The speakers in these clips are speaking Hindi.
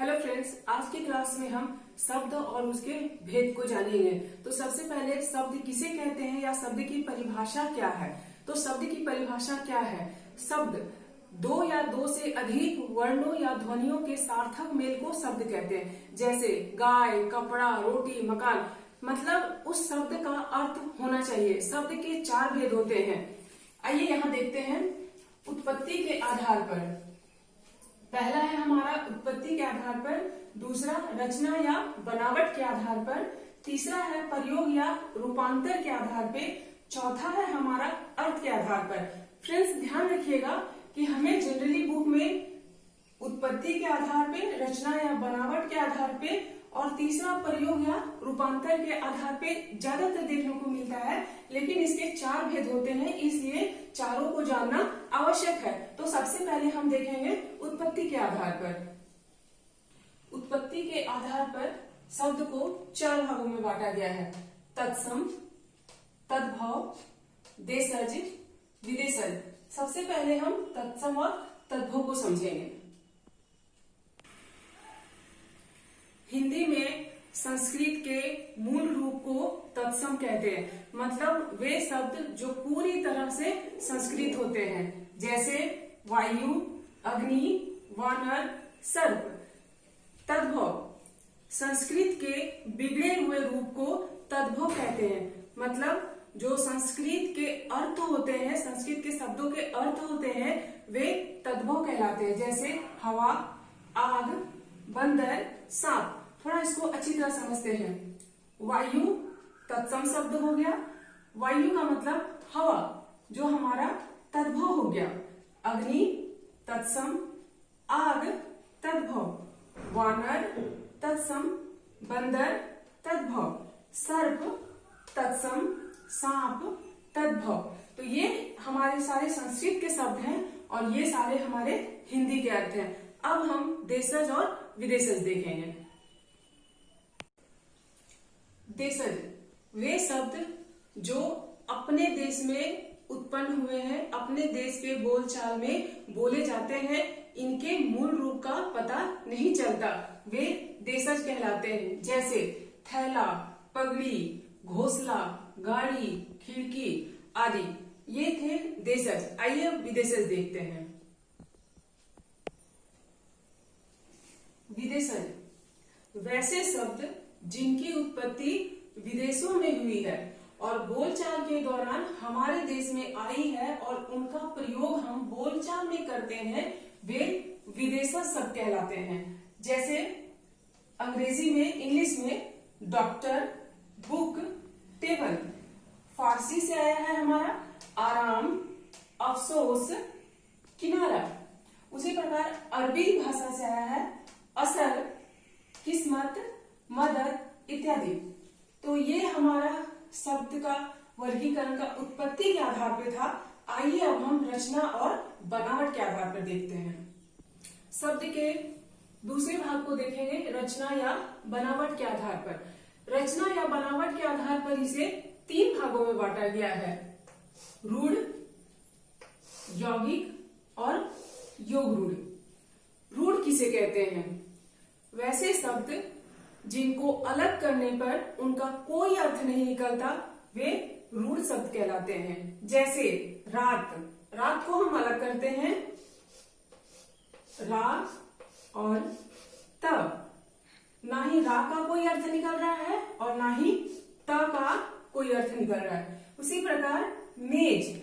हेलो फ्रेंड्स, आज की क्लास में हम शब्द और उसके भेद को जानेंगे। तो सबसे पहले शब्द किसे कहते हैं या शब्द की परिभाषा क्या है। तो शब्द की परिभाषा क्या है? शब्द दो या दो से अधिक वर्णों या ध्वनियों के सार्थक मेल को शब्द कहते हैं। जैसे गाय, कपड़ा, रोटी, मकान। मतलब उस शब्द का अर्थ होना चाहिए। शब्द के चार भेद होते हैं। आइए यहाँ देखते हैं। उत्पत्ति के आधार पर पहला है हमारा उत्पत्ति के आधार पर, दूसरा रचना या बनावट के आधार पर, तीसरा है प्रयोग या रूपांतर के आधार पे, चौथा है हमारा अर्थ के आधार पर। फ्रेंड्स ध्यान रखिएगा कि हमें जनरली बुक में उत्पत्ति के आधार पे, रचना या बनावट के आधार पे और तीसरा प्रयोग या रूपांतर के आधार पे ज्यादातर देखने को मिलता है, लेकिन इसके चार भेद होते हैं, इसलिए चारों को जानना आवश्यक है। तो सबसे पहले हम देखेंगे उत्पत्ति के आधार पर। उत्पत्ति के आधार पर शब्द को चार भागों में बांटा गया है: तत्सम, तद्भव, देशज, विदेशज। सबसे पहले हम तत्सम और तद्भव को समझेंगे। हिंदी में संस्कृत के मूल रूप को तत्सम कहते हैं। मतलब वे शब्द जो पूरी तरह से संस्कृत होते हैं, जैसे वायु, अग्नि, वानर, सर्प। तद्भव संस्कृत के बिगड़े हुए रूप को तद्भव कहते हैं। मतलब जो संस्कृत के अर्थ होते हैं, संस्कृत के शब्दों के अर्थ होते हैं, वे तद्भव कहलाते हैं। जैसे हवा, आग, बंदर, सांप। थोड़ा इसको अच्छी तरह समझते हैं। वायु तत्सम शब्द हो गया। वायु का मतलब हवा, जो हमारा तद्भव हो गया। अग्नि तत्सम, आग तद्भव, वानर तत्सम, बंदर तद्भव, सर्प तत्सम, सांप तद्भव। तो ये हमारे सारे संस्कृत के शब्द हैं और ये सारे हमारे हिंदी के अर्थ हैं। अब हम देशज और विदेशज देखेंगे। देशज वे शब्द जो अपने देश में उत्पन्न हुए हैं, अपने देश के बोलचाल में बोले जाते हैं, इनके मूल रूप का पता नहीं चलता, वे देशज कहलाते हैं। जैसे थैला, पगड़ी, घोंसला, गाड़ी, खिड़की आदि, ये थे देशज। आइए अब विदेशज देखते हैं। विदेशज वैसे शब्द जिनकी उत्पत्ति विदेशों में हुई है और बोलचाल के दौरान हमारे देश में आई है और उनका प्रयोग हम बोलचाल में करते हैं, वे विदेशज शब्द कहलाते हैं। जैसे अंग्रेजी में, इंग्लिश में डॉक्टर, बुक, टेबल। फारसी से आया है हमारा आराम, अफसोस, किनारा। उसी प्रकार अरबी भाषा से आया है असर, किस्मत, मदद इत्यादि। तो ये हमारा शब्द का वर्गीकरण का उत्पत्ति के आधार पर था। आइए अब हम रचना और बनावट के आधार पर देखते हैं। शब्द के दूसरे भाग को देखेंगे, रचना या बनावट के आधार पर। रचना या बनावट के आधार पर इसे तीन भागों में बांटा गया है: रूढ़, यौगिक और योग रूढ़। रूढ़ किसे कहते हैं? वैसे शब्द जिनको अलग करने पर उनका कोई अर्थ नहीं निकलता, वे रूढ़ शब्द कहलाते हैं। जैसे रात, रात को हम अलग करते हैं रा और त। ना ही रा का कोई अर्थ निकल रहा है और ना ही त का कोई अर्थ निकल रहा है। उसी प्रकार मेज,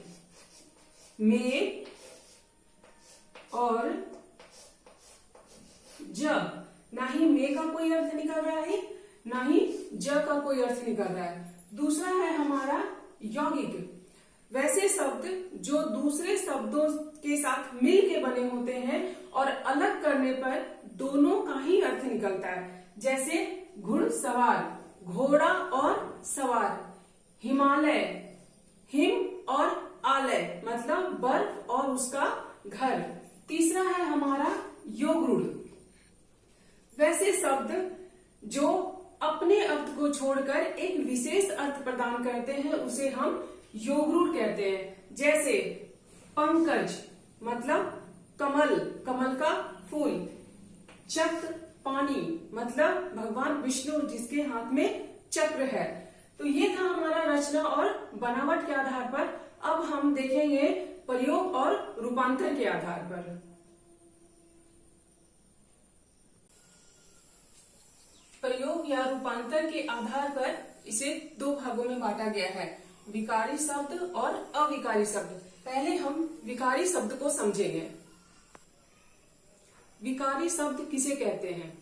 मे और जग, ना ही मे का कोई अर्थ निकल रहा है, ना ही ज का कोई अर्थ निकल रहा है। दूसरा है हमारा यौगिक। वैसे शब्द जो दूसरे शब्दों के साथ मिल के बने होते हैं और अलग करने पर दोनों का ही अर्थ निकलता है। जैसे घुड़सवार, घोड़ा और सवार। हिमालय, हिम और आलय, मतलब बर्फ और उसका घर। तीसरा है हमारा योग रूढ़। वैसे शब्द जो अपने अर्थ को छोड़कर एक विशेष अर्थ प्रदान करते हैं, उसे हम योग रूढ़ कहते हैं। जैसे पंकज मतलब कमल, कमल का फूल। चक पानी, मतलब भगवान विष्णु जिसके हाथ में चक्र है। तो ये था हमारा रचना और बनावट के आधार पर। अब हम देखेंगे प्रयोग और रूपांतर के आधार पर। प्रयोग या रूपांतर के आधार पर इसे दो भागों में बांटा गया है, विकारी शब्द और अविकारी शब्द। पहले हम विकारी शब्द को समझेंगे। विकारी शब्द किसे कहते हैं?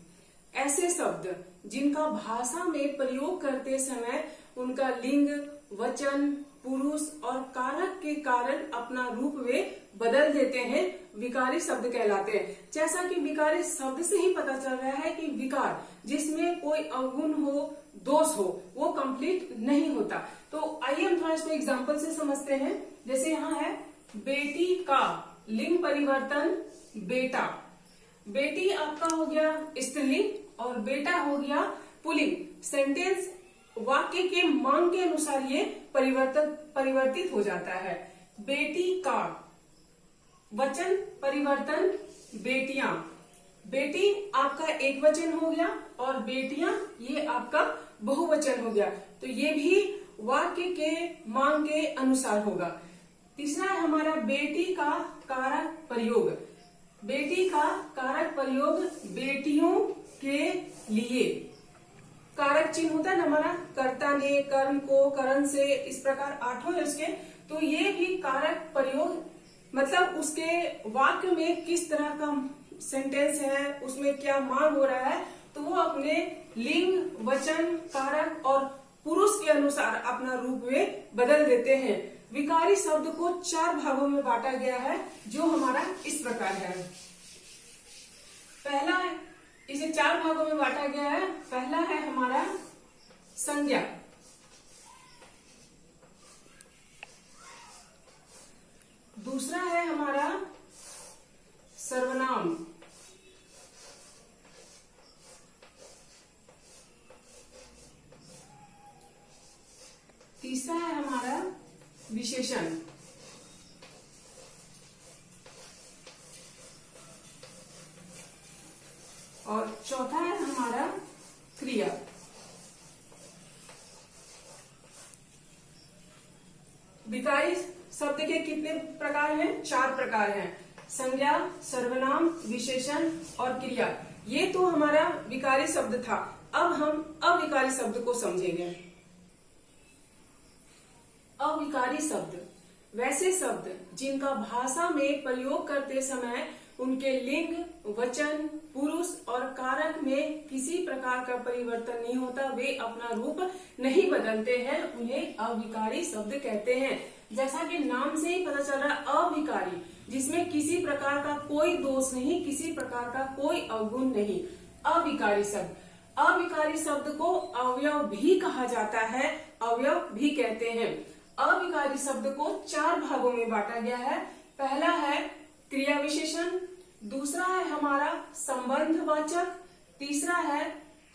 ऐसे शब्द जिनका भाषा में प्रयोग करते समय उनका लिंग, वचन, पुरुष और कारक के कारण अपना रूप वे बदल देते हैं, विकारी शब्द कहलाते हैं। जैसा कि विकारी शब्द से ही पता चल रहा है कि विकार जिसमें कोई अवगुण हो, दोष हो, वो कंप्लीट नहीं होता। तो आइए हम थोड़ा इसको एग्जाम्पल से समझते हैं। जैसे यहाँ है बेटी का, लिंग परिवर्तन बेटा। बेटी आपका हो गया स्त्रीलिंग और बेटा हो गया पुल्लिंग। सेंटेंस वाक्य के मांग के अनुसार ये परिवर्तित हो जाता है। बेटी का, वचन परिवर्तन बेटियां। बेटी आपका एक वचन हो गया और बेटियां ये आपका बहुवचन हो गया। तो ये भी वाक्य के मांग के अनुसार होगा। तीसरा है हमारा बेटी का कारक प्रयोग। बेटी का कारक प्रयोग बेटियों के लिए। कारक चिन्ह होता है ना हमारा, कर्ता ने, कर्म को, करण से, इस प्रकार 8 है उसके। तो ये भी कारक प्रयोग, मतलब उसके वाक्य में किस तरह का सेंटेंस है, उसमें क्या मांग हो रहा है, तो वो अपने लिंग, वचन, कारक और पुरुष के अनुसार अपना रूप में बदल देते हैं। विकारी शब्द को 4 भागों में बांटा गया है, जो हमारा इस प्रकार है। पहला है, इसे 4 भागों में बांटा गया है। पहला है हमारा संज्ञा। दूसरा है हमारा सर्वनाम। तीसरा है हमारा विशेषण। और चौथा है हमारा क्रिया। विकारी शब्द के कितने प्रकार हैं? 4 प्रकार हैं, संज्ञा, सर्वनाम, विशेषण और क्रिया। ये तो हमारा विकारी शब्द था। अब हम अविकारी शब्द को समझेंगे। अविकारी शब्द वैसे शब्द जिनका भाषा में प्रयोग करते समय उनके लिंग, वचन, पुरुष और कारक में किसी प्रकार का परिवर्तन नहीं होता, वे अपना रूप नहीं बदलते हैं, उन्हें अविकारी शब्द कहते हैं। जैसा कि नाम से ही पता चल रहा है, अविकारी, जिसमें किसी प्रकार का कोई दोष नहीं, किसी प्रकार का कोई अवगुण नहीं, अविकारी शब्द। अविकारी शब्द को अवयव भी कहा जाता है, अवयव भी कहते हैं। अविकारी शब्द को 4 भागों में बांटा गया है। पहला है क्रिया विशेषण, दूसरा है हमारा संबंधवाचक, तीसरा है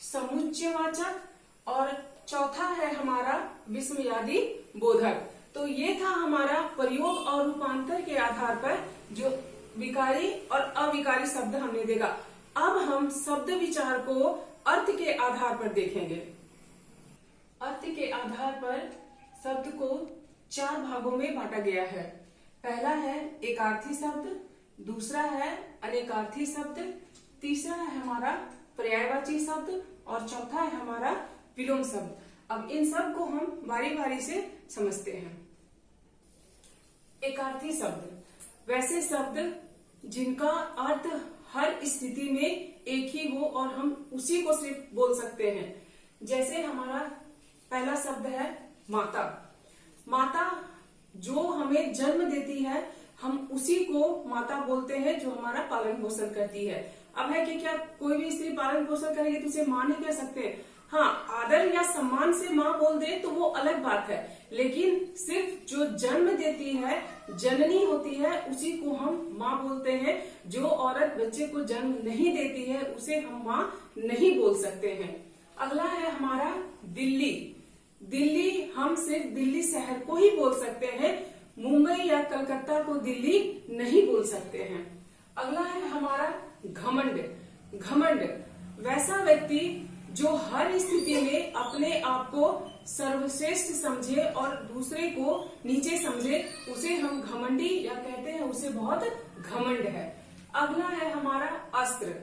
समुच्चयवाचक और चौथा है हमारा विस्मयादि बोधक। तो ये था हमारा प्रयोग और रूपांतर के आधार पर जो विकारी और अविकारी शब्द हमने देखा। अब हम शब्द विचार को अर्थ के आधार पर देखेंगे। अर्थ के आधार पर शब्द को 4 भागों में बांटा गया है। पहला है एकार्थी शब्द, दूसरा है अनेकार्थी शब्द, तीसरा है हमारा पर्यायवाची शब्द और चौथा है हमारा विलोम शब्द। अब इन सब को हम बारी बारी से समझते हैं। एकार्थी शब्द वैसे शब्द जिनका अर्थ हर स्थिति में एक ही हो और हम उसी को सिर्फ बोल सकते हैं। जैसे हमारा पहला शब्द है माता। माता जो हमें जन्म देती है, हम उसी को माता बोलते हैं जो हमारा पालन पोषण करती है। अब है कि क्या कोई भी स्त्री पालन पोषण करेगी तो उसे मां नहीं कह सकते? हाँ, आदर या सम्मान से माँ बोल दे तो वो अलग बात है, लेकिन सिर्फ जो जन्म देती है, जननी होती है, उसी को हम माँ बोलते हैं। जो औरत बच्चे को जन्म नहीं देती है उसे हम माँ नहीं बोल सकते हैं। अगला है हमारा दिल्ली। दिल्ली हम सिर्फ दिल्ली शहर को ही बोल सकते हैं, मुंबई या कलकत्ता को दिल्ली नहीं बोल सकते हैं। अगला है हमारा घमंड। घमंड वैसा व्यक्ति जो हर स्थिति में अपने आप को सर्वश्रेष्ठ समझे और दूसरे को नीचे समझे, उसे हम घमंडी या कहते हैं उसे बहुत घमंड है। अगला है हमारा अस्त्र।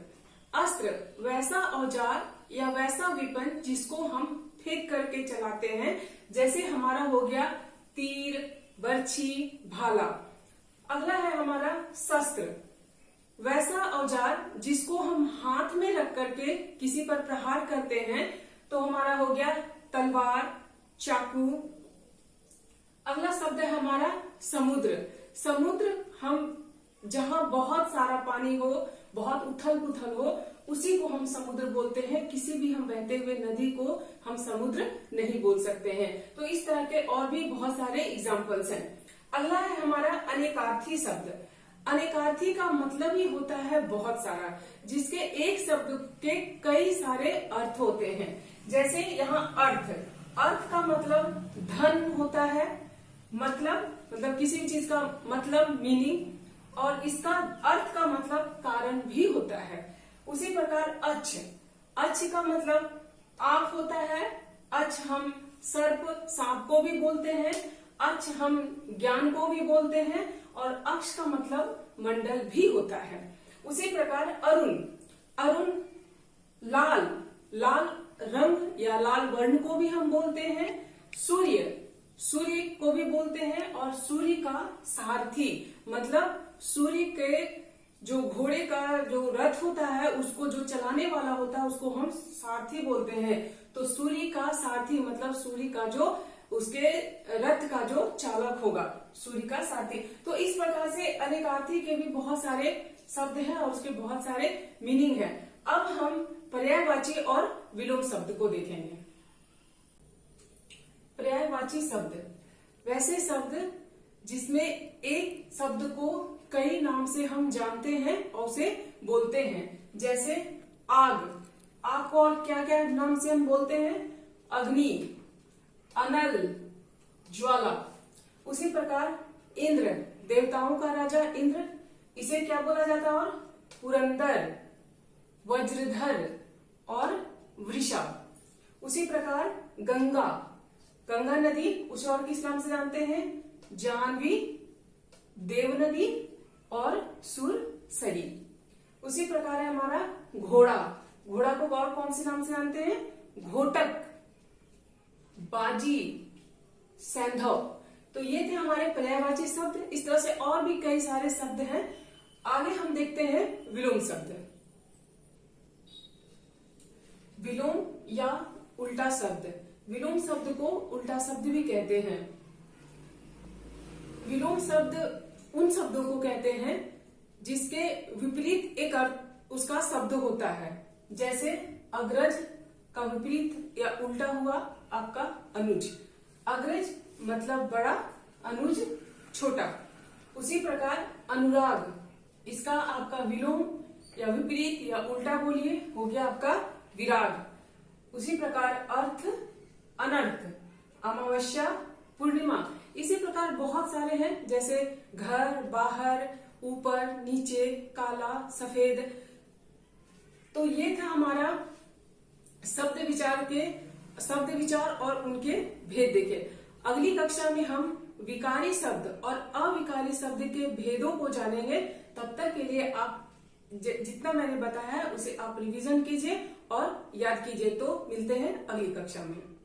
अस्त्र वैसा औजार या वैसा विपन जिसको हम फेंक करके चलाते हैं, जैसे हमारा हो गया तीर, बर्छी, भाला। अगला है हमारा शस्त्र। वैसा औजार जिसको हम हाथ में रख करके किसी पर प्रहार करते हैं, तो हमारा हो गया तलवार, चाकू। अगला शब्द है हमारा समुद्र। समुद्र हम जहां बहुत सारा पानी हो, बहुत उथल पुथल हो, उसी को हम समुद्र बोलते हैं। किसी भी हम बहते हुए नदी को हम समुद्र नहीं बोल सकते हैं। तो इस तरह के और भी बहुत सारे एग्जाम्पल्स हैं। अगला है हमारा अनेकार्थी शब्द। अनेकार्थी का मतलब ही होता है बहुत सारा, जिसके एक शब्द के कई सारे अर्थ होते हैं। जैसे यहाँ अर्थ, अर्थ का मतलब धन होता है, मतलब किसी भी चीज का मतलब मीनिंग, और इसका अर्थ का मतलब कारण भी होता है। उसी प्रकार अच्छ, अच्छ का मतलब आंख होता है। अच्छ हम सर्प, सांप को भी बोलते हैं। अच्छ हम ज्ञान को भी बोलते हैं, और अक्ष का मतलब मंडल भी होता है। उसी प्रकार अरुण, अरुण लाल, लाल रंग या लाल वर्ण को भी हम बोलते हैं। सूर्य, सूर्य को भी बोलते हैं, और सूर्य का सारथी मतलब सूर्य के जो घोड़े का जो रथ होता है, उसको जो चलाने वाला होता है, उसको हम सारथी बोलते हैं। तो सूर्य का सारथी मतलब सूर्य का जो उसके रथ का जो चालक होगा, सूर्य का सारथी। तो इस प्रकार से अनेकार्थी के भी बहुत सारे शब्द हैं और उसके बहुत सारे मीनिंग है। अब हम पर्यायवाची और विलोम शब्द को देखेंगे। पर्यायवाची शब्द वैसे शब्द जिसमें एक शब्द को कई नाम से हम जानते हैं और उसे बोलते हैं। जैसे आग, आग को और क्या क्या नाम से हम बोलते हैं? अग्नि, अनल, ज्वाला। उसी प्रकार इंद्र, देवताओं का राजा इंद्र, इसे क्या बोला जाता है? और पुरंदर, वज्रधर और वृषा। उसी प्रकार गंगा, गंगा नदी उसे और किस नाम से जानते हैं? जाह्नवी, देव नदी और सुरसरी। उसी प्रकार है हमारा घोड़ा, घोड़ा को और कौन से नाम से जानते हैं? घोटक, बाजी, सैंधव। तो ये थे हमारे पर्यायवाची शब्द। इस तरह से और भी कई सारे शब्द हैं। आगे हम देखते हैं विलोम शब्द। विलोम या उल्टा शब्द, विलोम शब्द को उल्टा शब्द भी कहते हैं। विलोम शब्द उन शब्दों को कहते हैं जिसके विपरीत एक अर्थ उसका शब्द होता है। जैसे अग्रज का विपरीत या उल्टा हुआ आपका अनुज। अग्रज मतलब बड़ा, अनुज छोटा। उसी प्रकार अनुराग, इसका आपका विलोम या विपरीत या उल्टा बोलिए हो गया आपका विराग। उसी प्रकार अर्थ, अनर्थ, अमावस्या, पूर्णिमा। इसी प्रकार बहुत सारे हैं, जैसे घर, बाहर, ऊपर, नीचे, काला, सफेद। तो ये था हमारा शब्द विचार और उनके भेद देखे। अगली कक्षा में हम विकारी शब्द और अविकारी शब्द के भेदों को जानेंगे। तब तक के लिए आप जितना मैंने बताया है उसे आप रिवीजन कीजिए और याद कीजिए। तो मिलते हैं अगली कक्षा में।